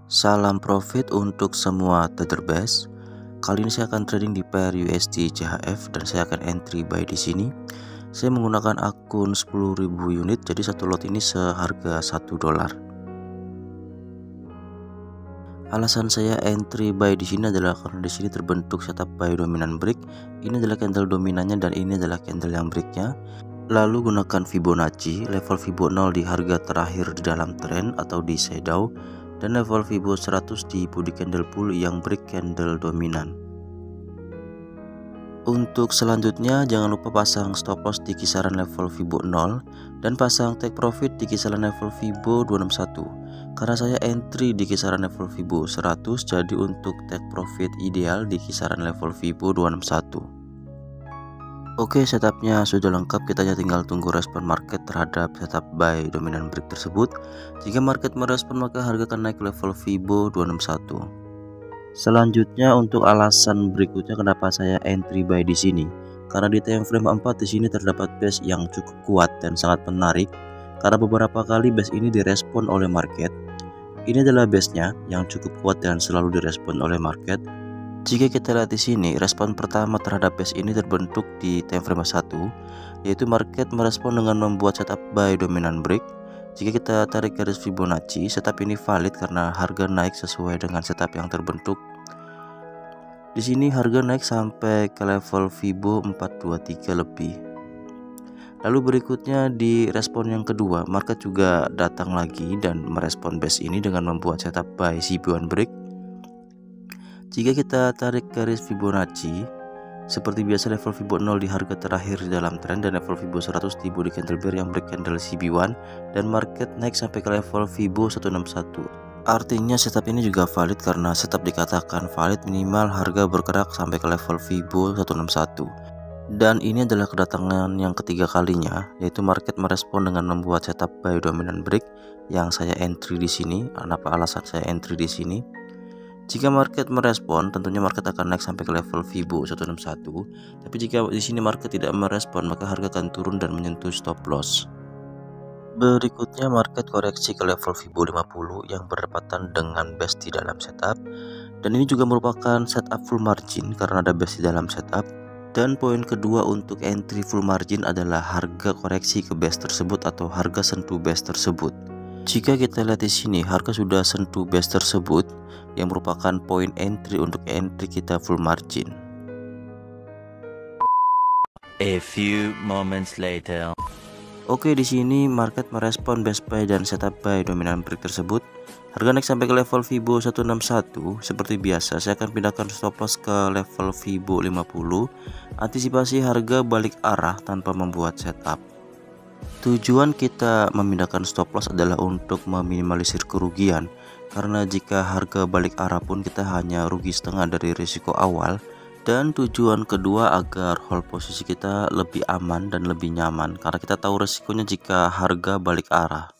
Salam profit untuk semua trader base. Kali ini saya akan trading di pair USD CHF dan saya akan entry buy di sini. Saya menggunakan akun 10.000 unit, jadi satu lot ini seharga $1. Alasan saya entry buy di sini adalah karena di sini terbentuk setup buy dominan break. Ini adalah candle dominannya dan ini adalah candle yang breaknya. Lalu gunakan Fibonacci, level Fibo 0 di harga terakhir di dalam trend atau di shadow, dan level Fibo 100 di body candle pool yang break candle dominan. Untuk selanjutnya jangan lupa pasang stop loss di kisaran level Fibo 0 dan pasang take profit di kisaran level Fibo 261. Karena saya entry di kisaran level Fibo 100, jadi untuk take profit ideal di kisaran level Fibo 261. Oke, setupnya sudah lengkap, kita hanya tinggal tunggu respon market terhadap setup buy dominan break tersebut. Jika market merespon maka harga akan naik ke level Fibo 261. Selanjutnya untuk alasan berikutnya kenapa saya entry buy di sini. Karena di time frame 4 di sini terdapat base yang cukup kuat dan sangat menarik. Karena beberapa kali base ini direspon oleh market. Ini adalah base-nya yang cukup kuat dan selalu direspon oleh market. Jika kita lihat di sini, respon pertama terhadap base ini terbentuk di time frame 1, yaitu market merespon dengan membuat setup buy dominan break. Jika kita tarik garis Fibonacci, setup ini valid karena harga naik sesuai dengan setup yang terbentuk. Di sini harga naik sampai ke level Fibo 423 lebih. Lalu berikutnya di respon yang kedua, market juga datang lagi dan merespon base ini dengan membuat setup buy CB1 break. Jika kita tarik garis Fibonacci, seperti biasa level Fibo 0 di harga terakhir di dalam trend dan level Fibo 100 di body candle bear yang break candle CB1 dan market naik sampai ke level Fibo 161. Artinya setup ini juga valid karena setup dikatakan valid minimal harga bergerak sampai ke level Fibo 161. Dan ini adalah kedatangan yang ketiga kalinya, yaitu market merespon dengan membuat setup buy dominant break yang saya entry di sini. Apa alasan saya entry di sini? Jika market merespon, tentunya market akan naik sampai ke level Fibo 161. Tapi jika di sini market tidak merespon, maka harga akan turun dan menyentuh stop loss. Berikutnya market koreksi ke level Fibo 50 yang berdekatan dengan base di dalam setup. Dan ini juga merupakan setup full margin karena ada base di dalam setup. Dan poin kedua untuk entry full margin adalah harga koreksi ke base tersebut atau harga sentuh base tersebut. Jika kita lihat di sini, harga sudah sentuh base tersebut yang merupakan poin entry untuk entry kita full margin. A few moments later. Oke, di sini market merespon base buy dan setup buy dominan break tersebut. Harga naik sampai ke level Fibo 161. Seperti biasa, saya akan pindahkan stop loss ke level Fibo 50. Antisipasi harga balik arah tanpa membuat setup. Tujuan kita memindahkan stop loss adalah untuk meminimalisir kerugian, karena jika harga balik arah pun kita hanya rugi setengah dari risiko awal. Dan tujuan kedua agar hold posisi kita lebih aman dan lebih nyaman, karena kita tahu risikonya jika harga balik arah.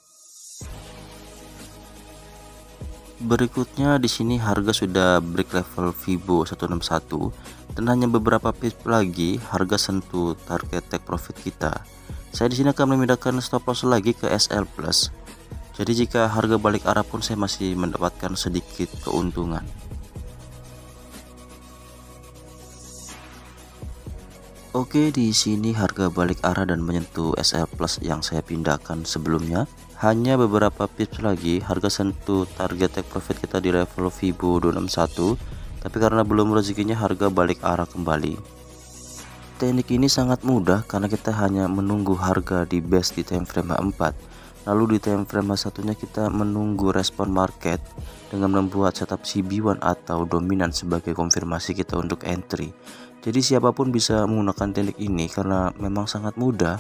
Berikutnya di sini harga sudah break level Fibo 161 dan hanya beberapa pips lagi harga sentuh target take profit kita. Saya di sini akan memindahkan stop loss lagi ke SL plus. Jadi jika harga balik arah pun saya masih mendapatkan sedikit keuntungan. Oke, di sini harga balik arah dan menyentuh SL plus yang saya pindahkan sebelumnya. Hanya beberapa pips lagi harga sentuh target take profit kita di level Fibo 261. Tapi karena belum rezekinya harga balik arah kembali. Teknik ini sangat mudah karena kita hanya menunggu harga di base di time frame 4. Lalu di time frame satunya kita menunggu respon market dengan membuat setup CB1 atau dominan sebagai konfirmasi kita untuk entry. Jadi siapapun bisa menggunakan teknik ini karena memang sangat mudah.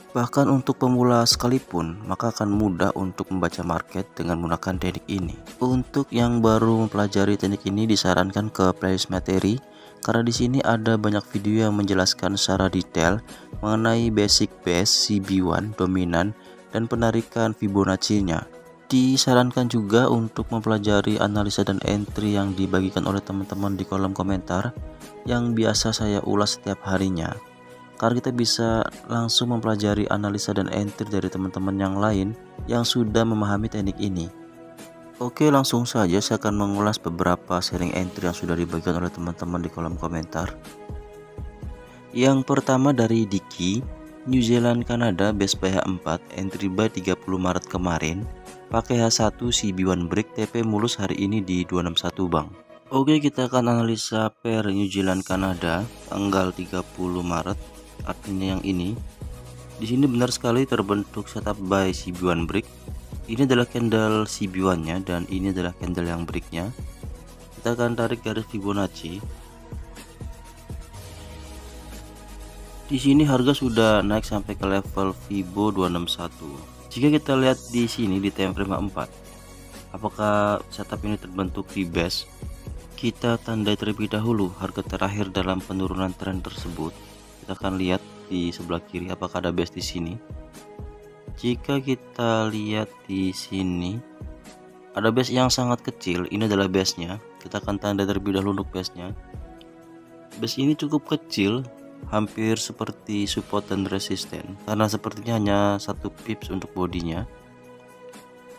Bahkan untuk pemula sekalipun maka akan mudah untuk membaca market dengan menggunakan teknik ini. Untuk yang baru mempelajari teknik ini disarankan ke playlist materi. Karena di sini ada banyak video yang menjelaskan secara detail mengenai basic base, CB1, dominan, dan penarikan Fibonacci-nya. Disarankan juga untuk mempelajari analisa dan entry yang dibagikan oleh teman-teman di kolom komentar yang biasa saya ulas setiap harinya. karena kita bisa langsung mempelajari analisa dan entry dari teman-teman yang lain yang sudah memahami teknik ini. Oke, langsung saja saya akan mengulas beberapa sharing entry yang sudah dibagikan oleh teman-teman di kolom komentar. Yang pertama dari Diki, New Zealand Kanada base buy H4, entry buy 30 Maret kemarin, pakai H1 CB1 break, TP mulus hari ini di 261 Bang. Oke, kita akan analisa pair New Zealand Kanada tanggal 30 Maret, artinya yang ini. Di sini benar sekali terbentuk setup buy CB1 break. Ini adalah candle CB1 nya dan ini adalah candle yang breaknya. Kita akan tarik garis Fibonacci. Di sini harga sudah naik sampai ke level Fibo 261. Jika kita lihat di sini di time frame 4, apakah setup ini terbentuk di base? Kita tandai terlebih dahulu harga terakhir dalam penurunan tren tersebut. Kita akan lihat di sebelah kiri apakah ada base di sini. Jika kita lihat di sini ada base yang sangat kecil, ini adalah base-nya. Kita akan tanda terlebih dahulu untuk base-nya. Base ini cukup kecil, hampir seperti support dan resisten, karena sepertinya hanya 1 pips untuk bodinya.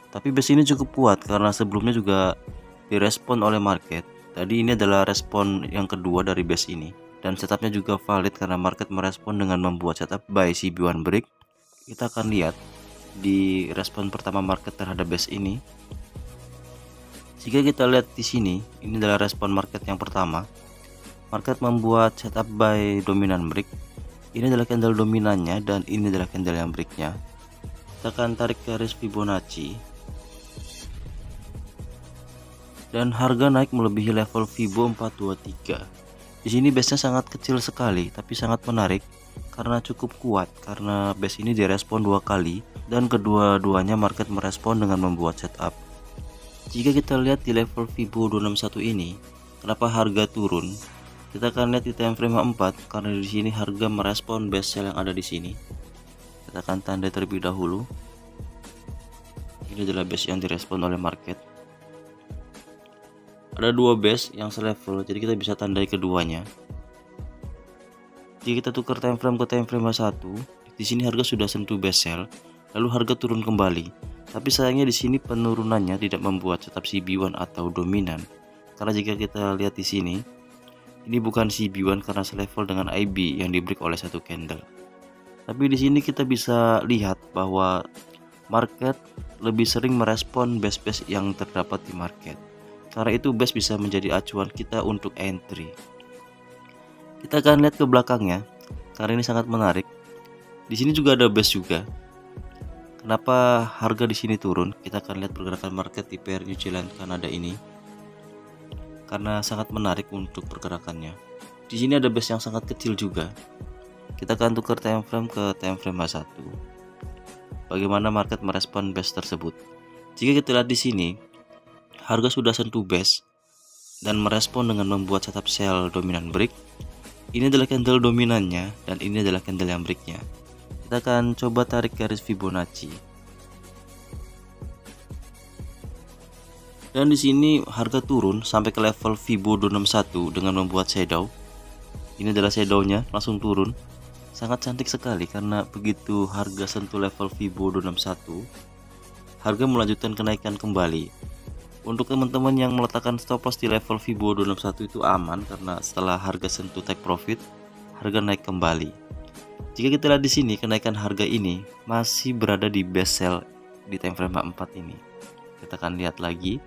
Tapi base ini cukup kuat karena sebelumnya juga direspon oleh market. Tadi ini adalah respon yang kedua dari base ini, dan setupnya juga valid karena market merespon dengan membuat setup buy CB1 break. Kita akan lihat di respon pertama market terhadap base ini. Jika kita lihat di sini, ini adalah respon market yang pertama. Market membuat setup buy dominan break. Ini adalah candle dominannya dan ini adalah candle yang breaknya. Kita akan tarik garis Fibonacci. Dan harga naik melebihi level Fibo 423. Di sini base-nya sangat kecil sekali, tapi sangat menarik karena cukup kuat, karena base ini direspon 2 kali dan kedua-duanya market merespon dengan membuat setup. Jika kita lihat di level Fibo 261 ini, kenapa harga turun? Kita akan lihat di time frame 4 karena di sini harga merespon base sell yang ada di sini. Kita akan tanda terlebih dahulu. Ini adalah base yang direspon oleh market. Ada 2 base yang selevel, jadi kita bisa tandai keduanya. Jika kita tukar time frame ke time frame 1, di sini harga sudah sentuh base sell, lalu harga turun kembali. Tapi sayangnya di sini penurunannya tidak membuat setup CB1 atau dominan. Karena jika kita lihat di sini, ini bukan CB1 karena selevel dengan IB yang di break oleh satu candle. Tapi di sini kita bisa lihat bahwa market lebih sering merespon base-base yang terdapat di market. Karena itu base bisa menjadi acuan kita untuk entry. Kita akan lihat ke belakangnya karena ini sangat menarik. Di sini juga ada base juga. Kenapa harga di sini turun? Kita akan lihat pergerakan market di pair New Zealand Kanada ini. Karena sangat menarik untuk pergerakannya. Di sini ada base yang sangat kecil juga. Kita akan tukar time frame ke time frame 1. Bagaimana market merespon base tersebut? Jika kita lihat di sini, harga sudah sentuh base dan merespon dengan membuat setup sell dominan break. Ini adalah candle dominannya dan ini adalah candle yang breaknya. Kita akan coba tarik garis Fibonacci. Dan di sini harga turun sampai ke level Fibo 261 dengan membuat shadow. Ini adalah shadownya, langsung turun. Sangat cantik sekali karena begitu harga sentuh level Fibo 261, harga melanjutkan kenaikan kembali. Untuk teman-teman yang meletakkan stop loss di level Fibo 261 itu aman karena setelah harga sentuh take profit, harga naik kembali. Jika kita lihat di sini, kenaikan harga ini masih berada di base sell di time frame 4 ini. Kita akan lihat lagi.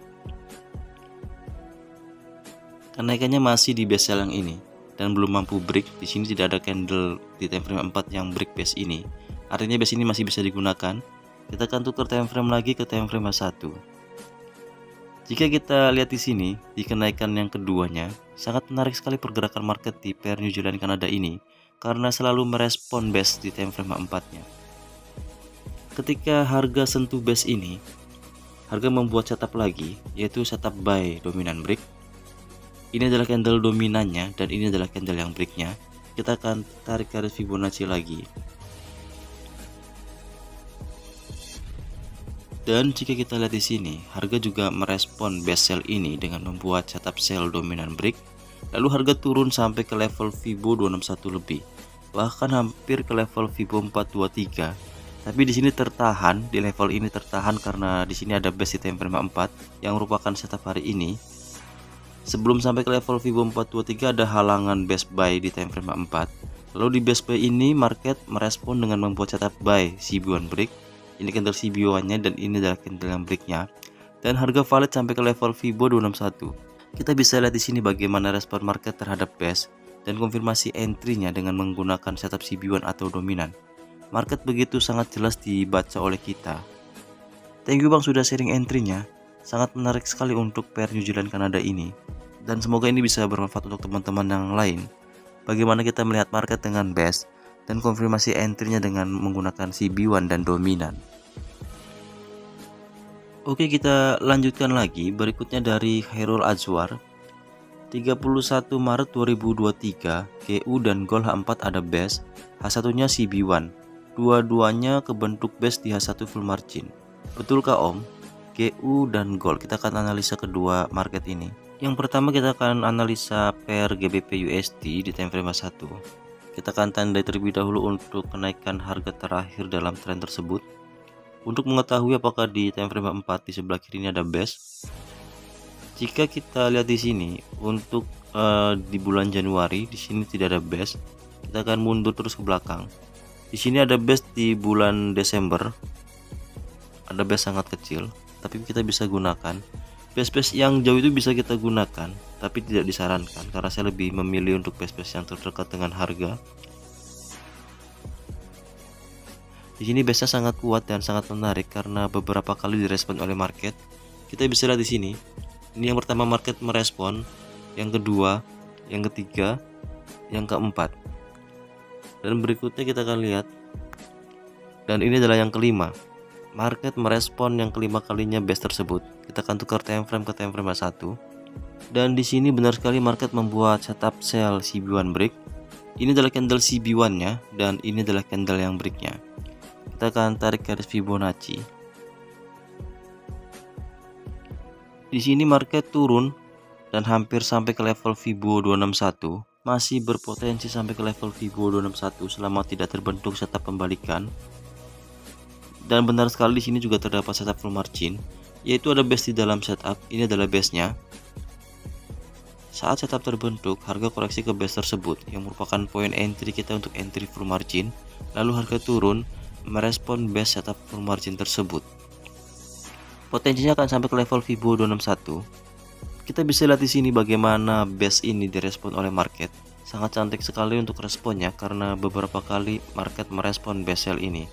Kenaikannya masih di base sell yang ini dan belum mampu break. Di sini tidak ada candle di time frame 4 yang break base ini. Artinya base ini masih bisa digunakan. Kita akan tukar time frame lagi ke time frame 1. Jika kita lihat di sini, di kenaikan yang keduanya, sangat menarik sekali pergerakan market di pair New Zealand Kanada ini karena selalu merespon base di time frame 4-nya. Ketika harga sentuh base ini, harga membuat setup lagi, yaitu setup buy dominan break. Ini adalah candle dominannya dan ini adalah candle yang breaknya. Kita akan tarik garis Fibonacci lagi. Dan jika kita lihat di sini, harga juga merespon base sell ini dengan membuat setup sell dominan break. Lalu harga turun sampai ke level Fibo 261 lebih. bahkan hampir ke level Fibo 423. Tapi di sini tertahan, di level ini tertahan karena di sini ada base di time frame 4 yang merupakan setup hari ini. Sebelum sampai ke level Fibo 423 ada halangan base buy di time frame 4. Lalu di base buy ini market merespon dengan membuat setup buy CB1 break. Ini candle CB1-nya dan ini adalah candle yang breaknya. Dan harga valid sampai ke level Fibo 261. Kita bisa lihat di sini bagaimana respon market terhadap base dan konfirmasi entry-nya dengan menggunakan setup CB1 atau dominan. Market begitu sangat jelas dibaca oleh kita. Thank you bang sudah sharing entry-nya. Sangat menarik sekali untuk pair New Zealand Kanada ini. Dan semoga ini bisa bermanfaat untuk teman-teman yang lain. Bagaimana kita melihat market dengan base dan konfirmasi entry-nya dengan menggunakan CB1 dan dominan. Oke, kita lanjutkan lagi. Berikutnya dari Khairul Azwar. 31 Maret 2023, GU dan Gold H4 ada base, H1-nya CB1. Dua-duanya kebentuk base di H1 full margin. Betulkah om? GU dan Gold. Kita akan analisa kedua market ini. Yang pertama kita akan analisa pair GBP USD di time frame H1. Kita akan tandai terlebih dahulu untuk kenaikan harga terakhir dalam tren tersebut. Untuk mengetahui apakah di time frame 4 di sebelah kiri ini ada base. Jika kita lihat di sini untuk di bulan Januari di sini tidak ada base. Kita akan mundur terus ke belakang. Di sini ada base di bulan Desember. Ada base sangat kecil, tapi kita bisa gunakan. Base-base yang jauh itu bisa kita gunakan, tapi tidak disarankan karena saya lebih memilih untuk base-base yang terdekat dengan harga. Di sini base-nya sangat kuat dan sangat menarik karena beberapa kali direspon oleh market. Kita bisa lihat di sini. Ini yang pertama market merespon, yang kedua, yang ketiga, yang keempat. Dan berikutnya kita akan lihat. Dan ini adalah yang kelima. Market merespon yang kelima kalinya base tersebut. Kita akan tukar time frame ke time frame 1. Dan di sini benar sekali market membuat setup sell CB1 break. Ini adalah candle CB1-nya dan ini adalah candle yang breaknya. Kita akan tarik garis Fibonacci. Di sini market turun dan hampir sampai ke level Fibo 261. Masih berpotensi sampai ke level Fibo 261 selama tidak terbentuk setup pembalikan. Dan benar sekali di sini juga terdapat setup full margin, yaitu ada base di dalam setup. Ini adalah base-nya. Saat setup terbentuk, harga koreksi ke base tersebut yang merupakan poin entry kita untuk entry full margin. Lalu harga turun merespon base setup full margin tersebut. Potensinya akan sampai ke level Fibo 261. Kita bisa lihat di sini bagaimana base ini direspon oleh market. Sangat cantik sekali untuk responnya karena beberapa kali market merespon base sell ini.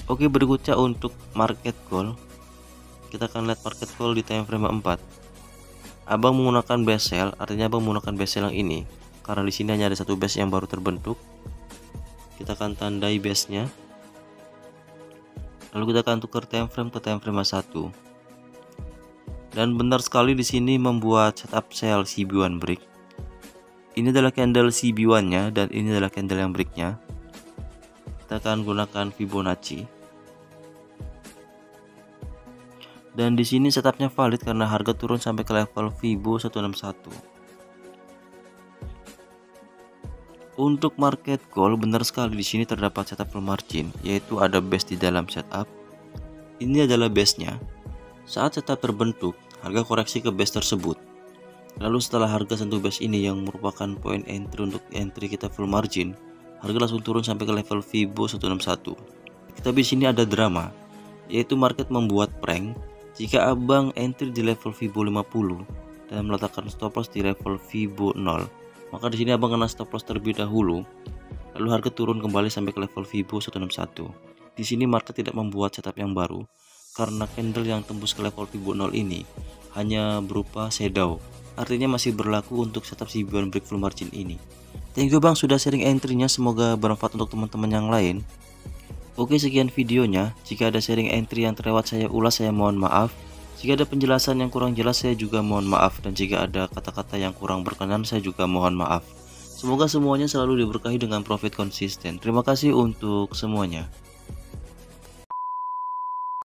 Oke, berikutnya untuk market call. Kita akan lihat market call di time frame 4. Abang menggunakan base sell, artinya abang menggunakan base sell yang ini karena di sini hanya ada satu base yang baru terbentuk. Kita akan tandai base-nya. Lalu kita akan tukar time frame ke time frame 1. Dan benar sekali di sini membuat setup sell CB1 break. Ini adalah candle CB1-nya dan ini adalah candle yang breaknya. Kita akan gunakan Fibonacci. Dan di sini setupnya valid karena harga turun sampai ke level Fibo 161. Untuk market call benar sekali di sini terdapat setup full margin, yaitu ada base di dalam setup. Ini adalah base-nya. Saat setup terbentuk, harga koreksi ke base tersebut. Lalu setelah harga sentuh base ini yang merupakan poin entry untuk entry kita full margin, harga langsung turun sampai ke level Fibo 161. Tapi di sini ada drama, yaitu market membuat prank. Jika abang entry di level Fibo 50 dan meletakkan stop loss di level Fibo 0, maka di sini abang kena stop loss terlebih dahulu. Lalu harga turun kembali sampai ke level Fibo 161. Di sini market tidak membuat setup yang baru karena candle yang tembus ke level Fibo 0 ini hanya berupa shadow. Artinya masih berlaku untuk setup CB1 break full margin ini. Thank you bang sudah sharing entry-nya, semoga bermanfaat untuk teman-teman yang lain. Oke, sekian videonya. Jika ada sharing entry yang terlewat saya ulas, saya mohon maaf. Jika ada penjelasan yang kurang jelas saya juga mohon maaf, dan jika ada kata-kata yang kurang berkenan saya juga mohon maaf. Semoga semuanya selalu diberkahi dengan profit konsisten. Terima kasih untuk semuanya.